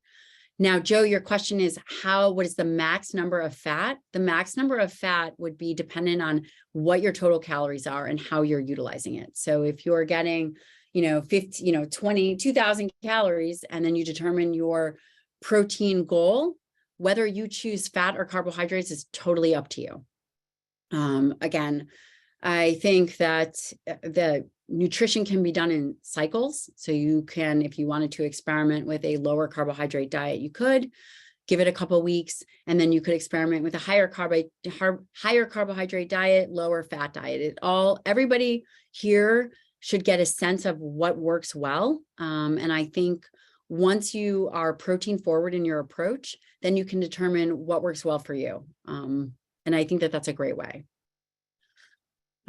Now, Joe, your question is what is the max number of fat? The max number of fat would be dependent on what your total calories are and how you're utilizing it. So if you're getting 2,000 calories, and then you determine your protein goal, whether you choose fat or carbohydrates is totally up to you. Again, I think that the nutrition can be done in cycles. So you can, if you wanted to experiment with a lower carbohydrate diet, you could give it a couple of weeks, and then you could experiment with a higher carbohydrate diet, lower fat diet. Everybody here should get a sense of what works well. And I think Once you are protein forward in your approach, then you can determine what works well for you. And I think that that's a great way.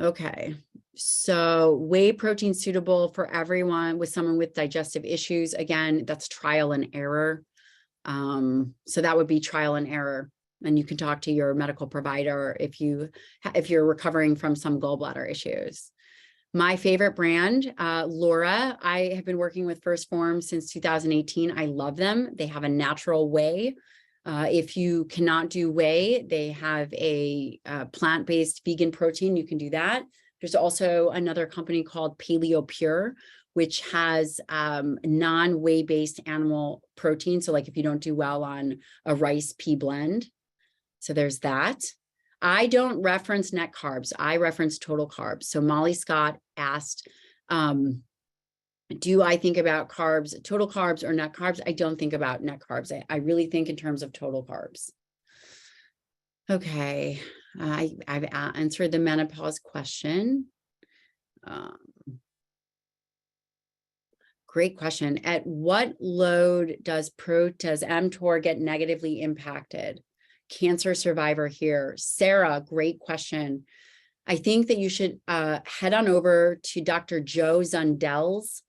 Okay, so whey protein suitable for everyone with someone with digestive issues. Again, that's trial and error. So that would be trial and error. And you can talk to your medical provider if you're recovering from some gallbladder issues. My favorite brand, Laura, I have been working with First Form since 2018. I love them. They have a natural whey. If you cannot do whey, they have a plant-based vegan protein. You can do that. There's also another company called Paleo Pure, which has non-whey based animal protein. So like if you don't do well on a rice pea blend. So there's that. I don't reference net carbs. I reference total carbs. So Molly Scott asked, do I think about carbs, total carbs or net carbs? I don't think about net carbs. I really think in terms of total carbs. Okay, I've answered the menopause question. Great question. At what load does mTOR get negatively impacted? Cancer survivor here. Sarah, great question. I think that you should head on over to Dr. Joe Zundel's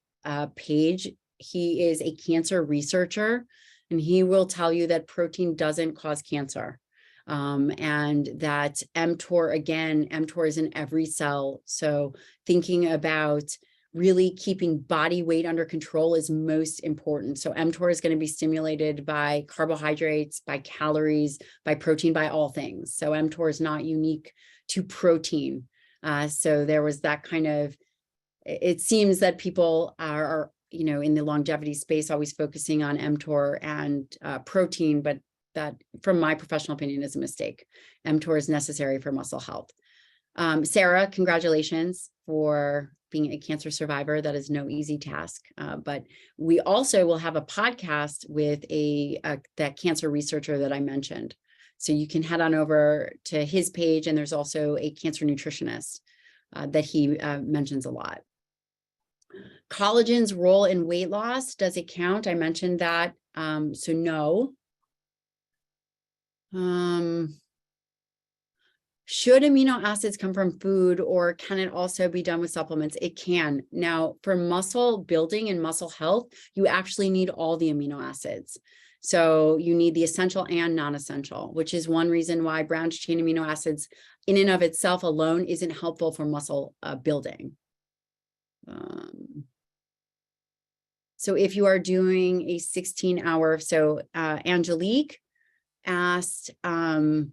page. He is a cancer researcher, and he will tell you that protein doesn't cause cancer. And that mTOR, again, mTOR is in every cell. So thinking about really keeping body weight under control is most important. So mTOR is going to be stimulated by carbohydrates, by calories, by protein, by all things. So mTOR is not unique to protein. So there was that kind of, it seems that people are in the longevity space, always focusing on mTOR and protein, but that, from my professional opinion, is a mistake. mTOR is necessary for muscle health. Sarah, congratulations for being a cancer survivor. That is no easy task. But we also will have a podcast with that cancer researcher that I mentioned. So you can head on over to his page, and there's also a cancer nutritionist that he mentions a lot. Collagen's role in weight loss, does it count? I mentioned that. So no. Should amino acids come from food, or can it also be done with supplements? It can. Now, for muscle building and muscle health, you actually need all the amino acids. So you need the essential and non-essential, which is one reason why branched chain amino acids in and of itself alone isn't helpful for muscle building. So if you are doing a 16-hour, so Angelique asked, how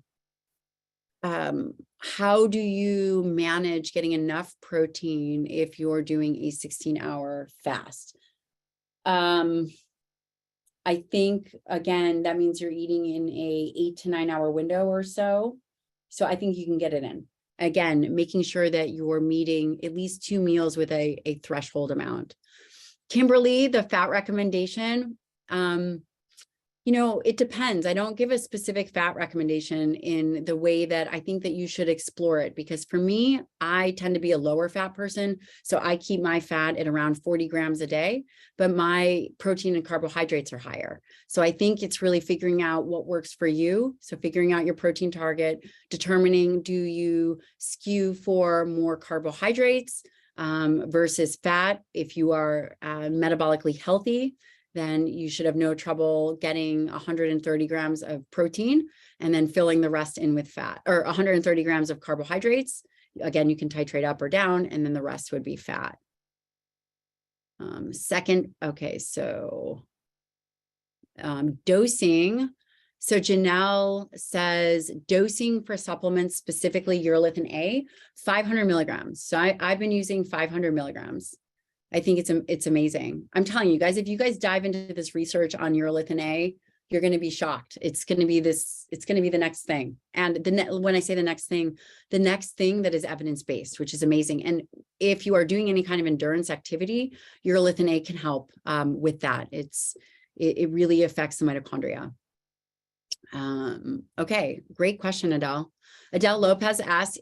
do you manage getting enough protein if you're doing a 16-hour fast? I think, again, that means you're eating in a 8 to 9 hour window or so. So I think you can get it in. Again, making sure that you're meeting at least 2 meals with a threshold amount. Kimberly, the fat recommendation, it depends. I don't give a specific fat recommendation in the way that I think that you should explore it, because for me, I tend to be a lower fat person. So I keep my fat at around 40 grams a day, but my protein and carbohydrates are higher. So I think it's really figuring out what works for you. So figuring out your protein target, determining, do you skew for more carbohydrates versus fat? If you are metabolically healthy, then you should have no trouble getting 130 grams of protein and then filling the rest in with fat, or 130 grams of carbohydrates. Again, you can titrate up or down, and then the rest would be fat. Okay, so dosing. So Janelle says dosing for supplements, specifically urolithin A, 500 milligrams. So I've been using 500 milligrams. I think it's amazing. I'm telling you guys, if you guys dive into this research on urolithin A, you're going to be shocked. It's going to be the next thing. And when I say the next thing that is evidence-based, which is amazing. And if you are doing any kind of endurance activity, urolithin A can help with that. It really affects the mitochondria. Okay, great question, Adele. Adele Lopez asks,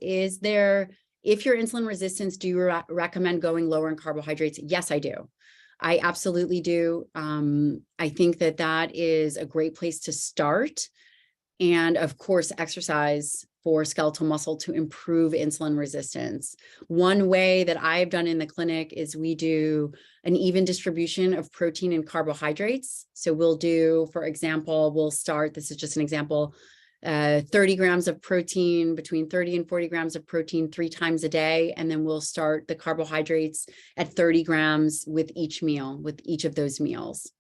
if you're insulin resistant, do you recommend going lower in carbohydrates? Yes, I do. I absolutely do. I think that that is a great place to start. And of course, exercise for skeletal muscle to improve insulin resistance. One way that I've done in the clinic is we do an even distribution of protein and carbohydrates. So we'll do, for example, we'll start, this is just an example, 30 grams of protein, between 30 and 40 grams of protein 3 times a day. And then we'll start the carbohydrates at 30 grams with each meal, with each of those meals.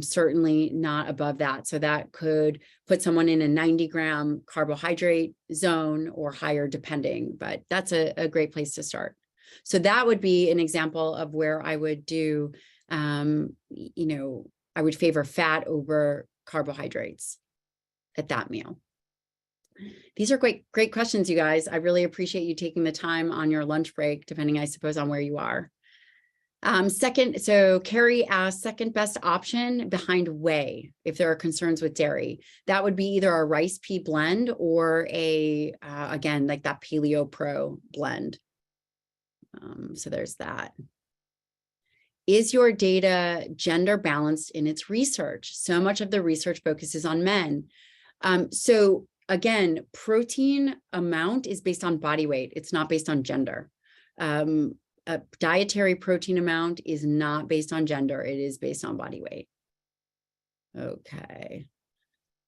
Certainly not above that. So that could put someone in a 90-gram carbohydrate zone or higher depending, but that's a great place to start. So that would be an example of where I would do, I would favor fat over carbohydrates at that meal. These are great questions, you guys. I really appreciate you taking the time on your lunch break, depending, I suppose, on where you are. So Carrie asked, second best option behind whey, if there are concerns with dairy. That would be either a rice pea blend or again, like that Paleo Pro blend. So there's that. Is your data gender balanced in its research? So much of the research focuses on men. So again, protein amount is based on body weight. It's not based on gender. A dietary protein amount is not based on gender. It is based on body weight. Okay.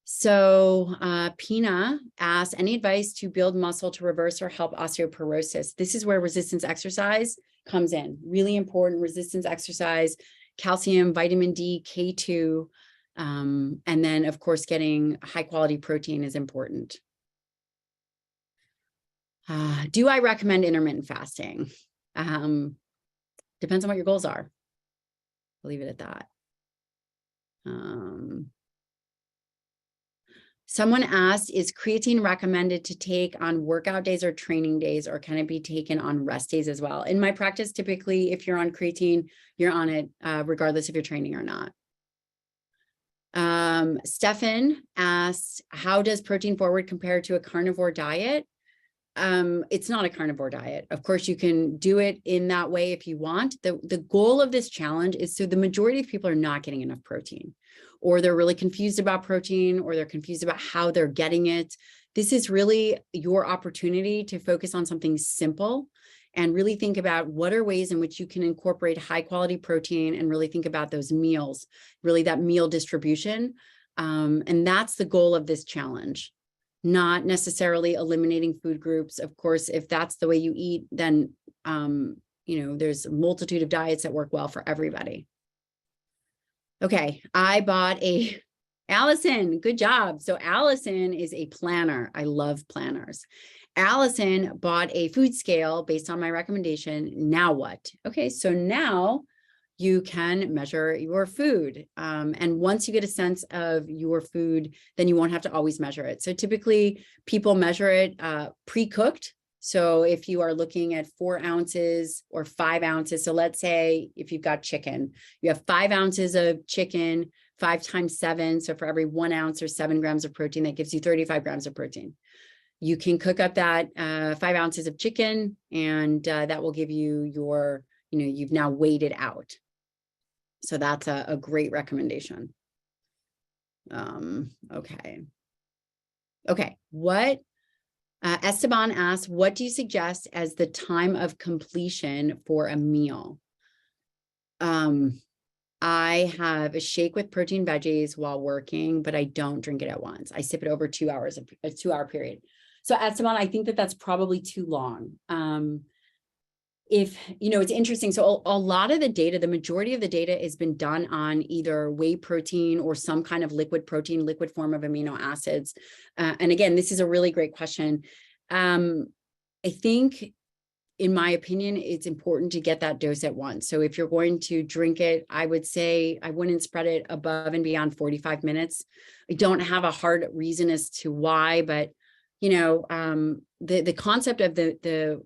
So Pina asks, any advice to build muscle to reverse or help osteoporosis? This is where resistance exercise comes in. Really important resistance exercise, calcium, vitamin D, K2, and then of course getting high quality protein is important. Do I recommend intermittent fasting? Depends on what your goals are. I'll leave it at that. Someone asked, is creatine recommended to take on workout days or training days, or can it be taken on rest days as well? In my practice, typically, if you're on creatine, you're on it regardless if you're training or not. Stefan asked, how does protein forward compare to a carnivore diet? It's not a carnivore diet. Of course, you can do it in that way if you want. The goal of this challenge is so the majority of people are not getting enough protein, or they're really confused about protein, or they're confused about how they're getting it. This is really your opportunity to focus on something simple and really think about what are ways in which you can incorporate high quality protein and really think about those meals, really that meal distribution. And that's the goal of this challenge. Not necessarily eliminating food groups. Of course, if that's the way you eat, then, there's a multitude of diets that work well for everybody. Okay, I bought Allison, good job. So Allison is a planner. I love planners. Allison bought a food scale based on my recommendation. Now what? Okay, so now you can measure your food. And once you get a sense of your food, then you won't have to always measure it. So typically people measure it pre-cooked. So if you are looking at 4 ounces or 5 ounces, so let's say if you've got chicken, you have 5 ounces of chicken, 5 times 7. So for every 1 ounce or 7 grams of protein, that gives you 35 grams of protein. You can cook up that 5 ounces of chicken, and that will give you your, you've now weighed it out. So that's a great recommendation. Okay. What Esteban asks, what do you suggest as the time of completion for a meal? I have a shake with protein veggies while working, but I don't drink it at once. I sip it over 2 hours, a 2-hour period. So Esteban, I think that that's probably too long. It's interesting. So a lot of the data, the majority of the data has been done on either whey protein or some kind of liquid protein, liquid form of amino acids. And again, this is a really great question. I think, in my opinion, it's important to get that dose at once. So if you're going to drink it, I would say I wouldn't spread it above and beyond 45 minutes. I don't have a hard reason as to why, but the concept of the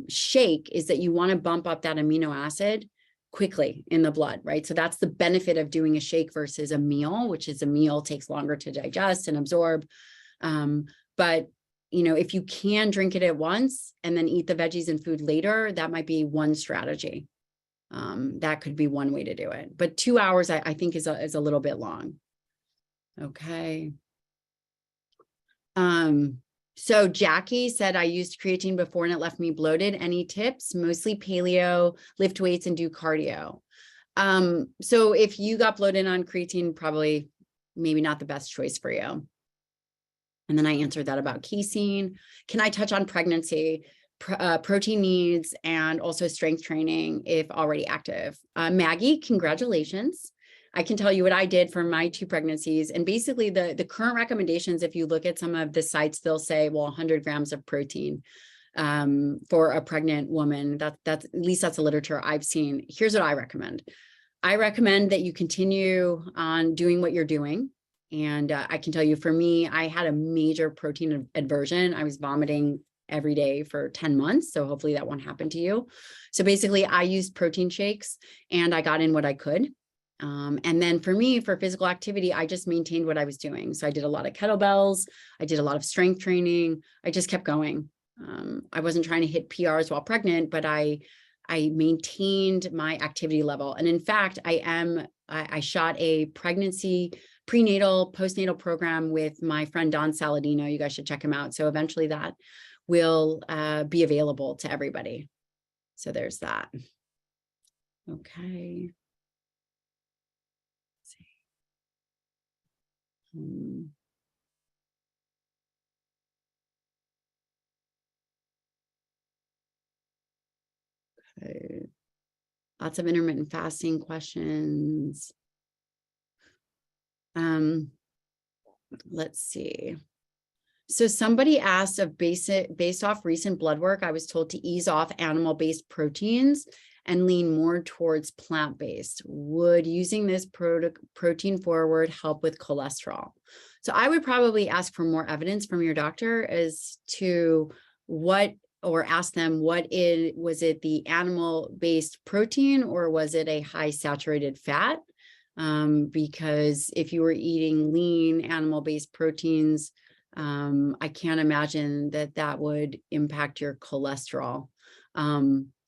shake is that you want to bump up that amino acid quickly in the blood, right? So that's the benefit of doing a shake versus a meal, which is a meal takes longer to digest and absorb. But if you can drink it at once and then eat the veggies and food later, that might be one strategy. That could be one way to do it. But 2 hours, I think is a little bit long. Okay. So Jackie said, I used creatine before and it left me bloated. Any tips? Mostly paleo, lift weights and do cardio. So if you got bloated on creatine, probably maybe not the best choice for you. And then I answered that about casein. Can I touch on pregnancy, protein needs, and also strength training if already active? Maggie, congratulations. I can tell you what I did for my 2 pregnancies. And basically the current recommendations, if you look at some of the sites, they'll say, well, 100 grams of protein for a pregnant woman. That's at least that's the literature I've seen. Here's what I recommend. I recommend that you continue on doing what you're doing. And I can tell you, for me, I had a major protein aversion. I was vomiting every day for 10 months. So hopefully that won't happen to you. So basically I used protein shakes and I got in what I could. And then for me, for physical activity, I just maintained what I was doing. So I did a lot of kettlebells. I did a lot of strength training. I just kept going. I wasn't trying to hit PRs while pregnant, but I maintained my activity level. And in fact, I shot a pregnancy, prenatal, postnatal program with my friend Don Saladino. You guys should check him out. So eventually that will be available to everybody. So there's that. Okay. Let's see. Okay. Lots of intermittent fasting questions. Let's see. So somebody asked of based off recent blood work, I was told to ease off animal-based proteins and lean more towards plant-based. Would using this protein forward help with cholesterol? So I would probably ask for more evidence from your doctor as to what, or ask them was it the animal-based protein or was it a high saturated fat? Because if you were eating lean animal-based proteins, I can't imagine that would impact your cholesterol.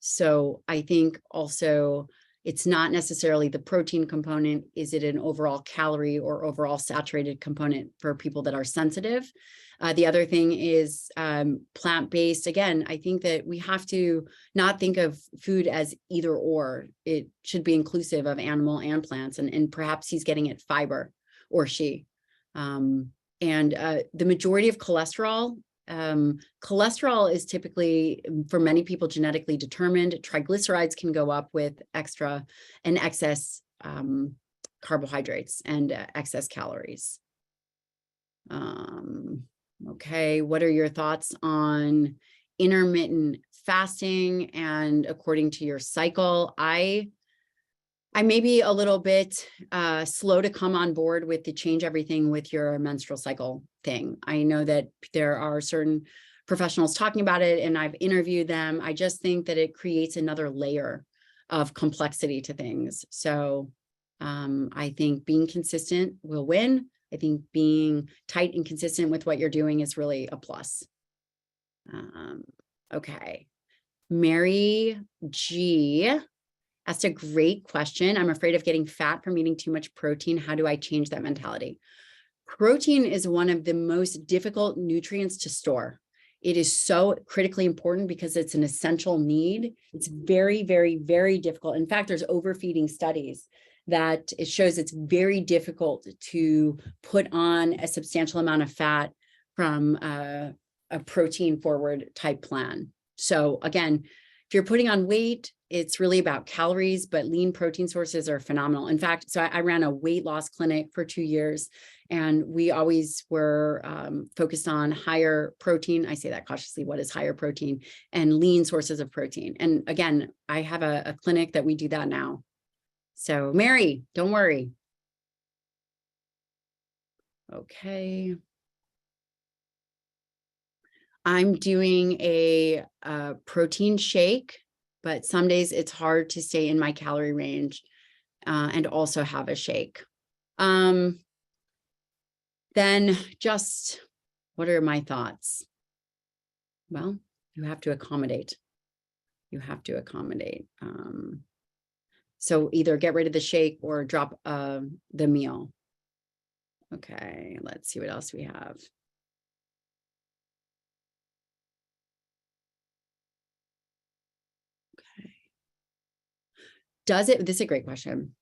So I think also it's not necessarily the protein component. Is it an overall calorie or overall saturated component for people that are sensitive? The other thing is plant-based. Again, I think that we have to not think of food as either or. It should be inclusive of animal and plants, and perhaps he's getting it fiber, or she. And the majority of cholesterol, cholesterol is typically, for many people, genetically determined. Triglycerides can go up with excess carbohydrates and excess calories. Okay, what are your thoughts on intermittent fasting and according to your cycle? I may be a little bit slow to come on board with the change everything with your menstrual cycle thing. I know that there are certain professionals talking about it and I've interviewed them. I just think that it creates another layer of complexity to things. So I think being consistent will win. I think being tight and consistent with what you're doing is really a plus. Okay. Mary G asked a great question. I'm afraid of getting fat from eating too much protein. How do I change that mentality? Protein is one of the most difficult nutrients to store. It is so critically important because it's an essential need. It's very, very, very difficult. In fact, there's overfeeding studies that it shows it's very difficult to put on a substantial amount of fat from a protein forward type plan. So again, if you're putting on weight, it's really about calories, but lean protein sources are phenomenal. In fact, so I ran a weight loss clinic for 2 years, and we always were focused on higher protein. I say that cautiously, what is higher protein, and lean sources of protein. And again, I have a clinic that we do that now. So Mary, don't worry. Okay. I'm doing a protein shake, but some days it's hard to stay in my calorie range and also have a shake. Then just, what are my thoughts? Well, you have to accommodate. You have to accommodate. So either get rid of the shake or drop the meal. Okay, let's see what else we have. Okay. This is a great question.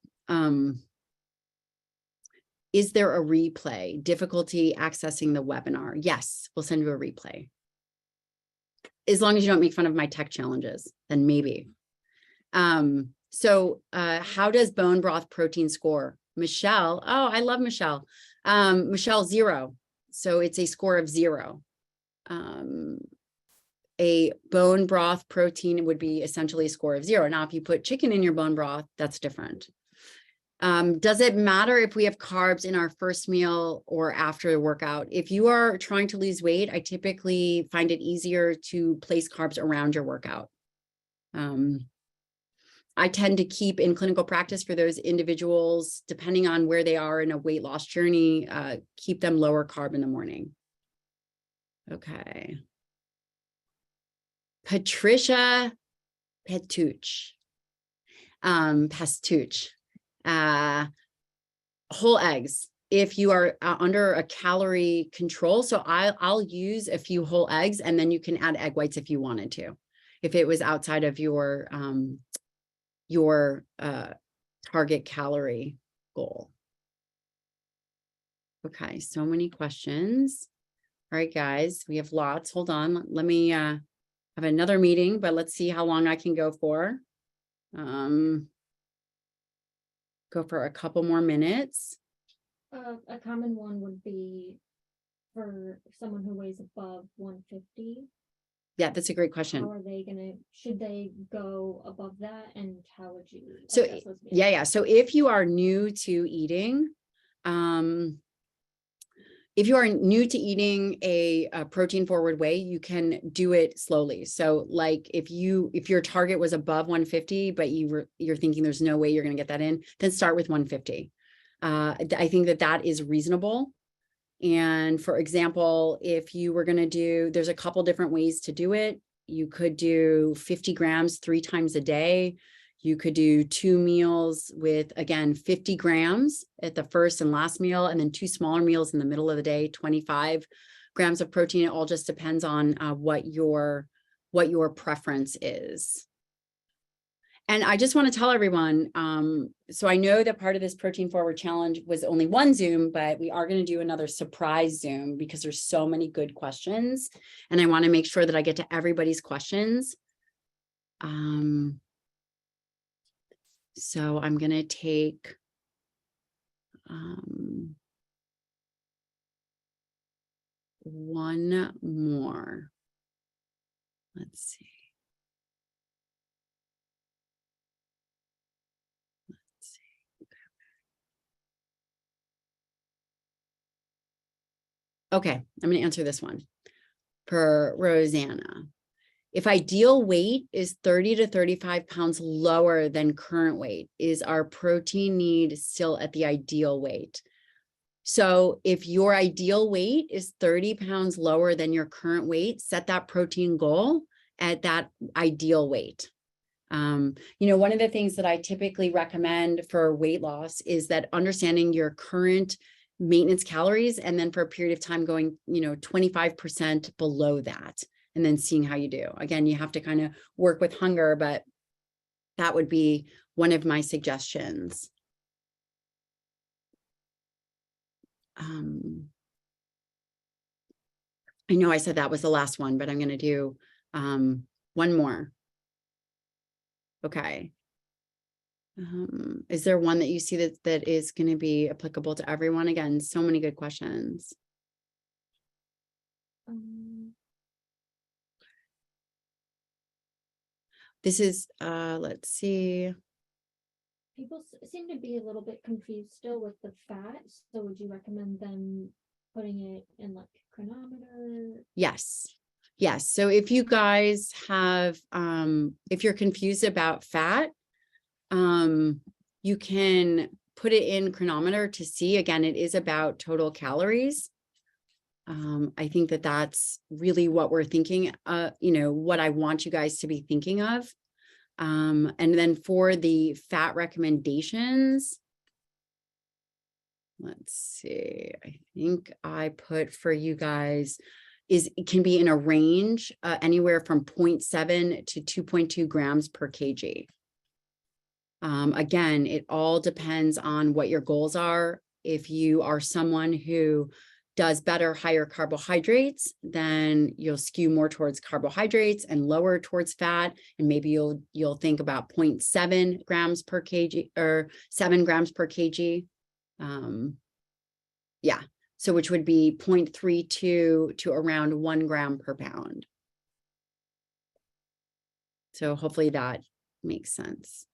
Is there a replay? Difficulty accessing the webinar? Yes, we'll send you a replay. As long as you don't make fun of my tech challenges, then maybe. So how does bone broth protein score? Michelle, oh, I love Michelle. Michelle, 0. So it's a score of 0. A bone broth protein would be essentially a score of 0. Now, if you put chicken in your bone broth, that's different. Does it matter if we have carbs in our first meal or after the workout? If you are trying to lose weight, I typically find it easier to place carbs around your workout. I tend to keep in clinical practice for those individuals, depending on where they are in a weight loss journey, keep them lower carb in the morning. Okay. Patricia Pastuch. Whole eggs. If you are under a calorie control, so I'll use a few whole eggs, and then you can add egg whites if you wanted to, if it was outside of your target calorie goal. Okay, so many questions. All right, guys, we have lots. Hold on, let me have another meeting, but let's see how long I can go for. Go for a couple more minutes. A common one would be for someone who weighs above 150. Yeah, that's a great question. How are they should they go above that, and how would you? So yeah. So if you are new to eating, a protein forward way, you can do it slowly. So like if your target was above 150, but you're thinking there's no way you're going to get that in, then start with 150. I think that is reasonable. And for example, if you were going to do, there's a couple different ways to do it. You could do 50 grams 3 times a day. You could do 2 meals with, again, 50 grams at the first and last meal, and then 2 smaller meals in the middle of the day, 25 grams of protein. It all just depends on what your preference is. And I just want to tell everyone, so I know that part of this protein forward challenge was only 1 Zoom, but we are going to do another surprise Zoom because there's so many good questions. And I want to make sure that I get to everybody's questions. So I'm going to take one more. Let's see. Okay, I'm going to answer this one per Rosanna. If ideal weight is 30 to 35 pounds lower than current weight, is our protein need still at the ideal weight? So if your ideal weight is 30 pounds lower than your current weight, set that protein goal at that ideal weight. One of the things that I typically recommend for weight loss is that understanding your current maintenance calories, and then for a period of time going, 25% below that, and then seeing how you do. Again, you have to kind of work with hunger, but that would be one of my suggestions. I know I said that was the last one, but I'm going to do one more. Okay. Is there one that you see that is going to be applicable to everyone? Again, so many good questions. This is, let's see. People seem to be a little bit confused still with the fat. So would you recommend them putting it in like chronometer? Yes. Yes. So if you guys have, if you're confused about fat, you can put it in chronometer to see. Again, it is about total calories. I think that's really what we're thinking, what I want you guys to be thinking of. And then for the fat recommendations, let's see, I think I put for you guys it can be in a range anywhere from 0.7 to 2.2 grams per kg. Again, it all depends on what your goals are. If you are someone who does better higher carbohydrates, then you'll skew more towards carbohydrates and lower towards fat. And maybe you'll think about 0.7 grams per kg or 7 grams per kg. Yeah, so which would be 0.32 to around 1 gram per pound. So hopefully that makes sense.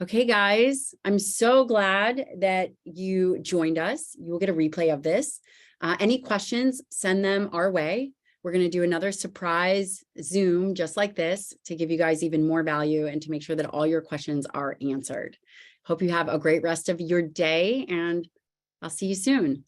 Okay, guys, I'm so glad that you joined us. You will get a replay of this. Any questions, send them our way. We're going to do another surprise Zoom just like this to give you guys even more value and to make sure that all your questions are answered. Hope you have a great rest of your day, and I'll see you soon.